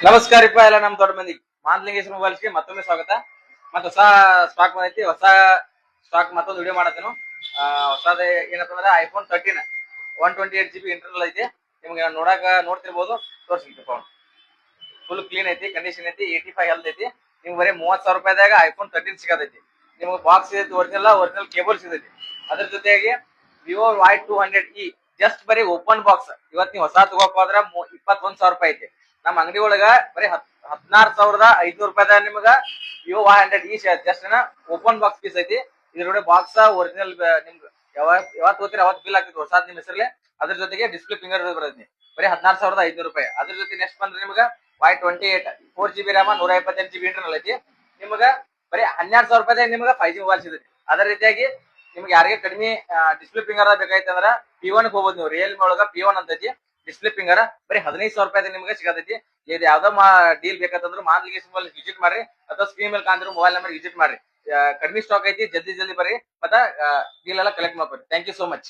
ನಮಸ್ಕಾರಪ್ಪ ಎಲ್ಲ ನಮ್ ದೊಡ್ಡ ಮಂದಿಗೆ ಮಾಂತ್ಲಿಂಗೇಶ್ವರ ಮೊಬೈಲ್ಸ್ಗೆ ಮತ್ತೊಮ್ಮೆ ಸ್ವಾಗತ. ಮತ್ತೆ ಹೊಸ ಸ್ಟಾಕ್ ಬಂದೈತಿ, ಹೊಸ ಸ್ಟಾಕ್ ಮತ್ತೊಂದು ವಿಡಿಯೋ ಮಾಡತ್ತೇನು. ಹೊಸದ ಏನಂತಂದ್ರೆ ಐಫೋನ್ 13 128GB ಇಂಟರ್ನಲ್ ಐತಿ. ನಿಮ್ಗೆ ನೋಡ್ತಿರ್ಬೋದು, ತೋರಿಸ್ಲಿಕ್ಕೆ ಫುಲ್ ಕ್ಲೀನ್ ಐತಿ, ಕಂಡೀಷನ್ ಐತಿ, 85 ಹೆಲ್ತ್ ಐತಿ. ನಿಮ್ಗೆ ಬರೀ 30,000 ರೂಪಾಯಿದಾಗ ಐಫೋನ್ 13 ಸಿಗತೈತಿ. ನಿಮ್ಗೆ ಬಾಕ್ಸ್ ಐತಿ, ಒರಿಜಿನಲ್ ಕೇಬಲ್ ಸಿಗತೈತಿ. ಅದ್ರ ಜೊತೆಗೆ ವಿವೋ Y200E ಜಸ್ಟ್ ಬರೀ ಓಪನ್ ಬಾಕ್ಸ್. ಇವತ್ತು ನೀವು ಹೊಸ ತಗೋಕ್ ಹೋದ್ರ 21,000 ರೂಪಾಯಿ ಐತಿ. ನಮ್ಮ ಅಂಗಡಿ ಒಳಗ ಬರೀ 16,500 ರೂಪಾಯಿದಾಗ ನಿಮ್ಗ Vivo Y100E just open box piece ಐತಿ. ಇದ್ರ ಬಾಕ್ಸ್ ಒರಿಜಿನಲ್ ನಿಮ್ಗೆ ಯಾವತ್ ಹೋಗ್ತೀರಿ ಅವತ್ ಬಿಲ್ ಆಗ್ತೈತಿ ಹೊಸಾದ್ ನಿಮ್ ಹೆಸರಲ್ಲಿ. ಅದ್ರ ಜೊತೆಗೆ ಡಿಸ್ಪ್ಲೇ ಫಿಂಗರ್ ಬರ್ತೈತಿ, ಬರೀ 16,500 ರೂಪಾಯಿ. ಅದ್ರ ಜೊತೆ ನೆಕ್ಸ್ಟ್ ಬಂದ್ರೆ ನಿಮ್ಗ Y28 4GB RAM 128GB internal ಐತಿ. ನಿಮ್ಗ ಬರೀ 12,000 ರೂಪಾಯಿದಾಗ ನಿಮ್ಗ 5G ಮೊಬೈಲ್ ಸಿಗುತ್ತೆ. ಅದೇ ರೀತಿಯಾಗಿ ನಿಮ್ಗೆ ಯಾರಿಗೆ ಕಡಿಮೆ ಡಿಸ್ಪ್ಲೇ ಫಿಂಗರ್ ಬೇಕಾಯ್ತು ಅಂದ್ರ P1 ಹೋಗ್ಬೋದು ನೀವು. ರಿಯಲ್ಮಿ ಒಳಗ P1 ಅಂತೈತಿ ಡಿಸ್ಪ್ಲೇ ಫಿಂಗರ್, ಬರೀ 15,000 ರೂಪಾಯಿದಾಗ ನಿಮ್ಗೆ ಸಿಗತೈತಿ. ಇದು ಯಾವ್ದೋ ಡೀಲ್ ಬೇಕಂತಂದ್ರೆ ಮಾಂತ್ಲಿಂಗೇಶ್ವರ ಮೊಬೈಲ್ ವಿಸಿಟ್ ಮಾಡ್ರಿ, ಅಥವಾ ಸ್ಕ್ರೀನ್ ಮೇಲೆ ಕಾಣ್ತಿರೋ ಮೊಬೈಲ್ ನಂಬರ್ ವಿಸಿಟ್ ಮಾಡ್ರಿ. ಕಡಿಮೆ ಸ್ಟಾಕ್ ಐತಿ, ಜಲ್ದಿ ಬರ್ರಿ, ಮತ್ತ ಡೀಲ್ ಎಲ್ಲ ಕಲೆಕ್ಟ್ ಮಾಡ್ರಿ. Thank you so much.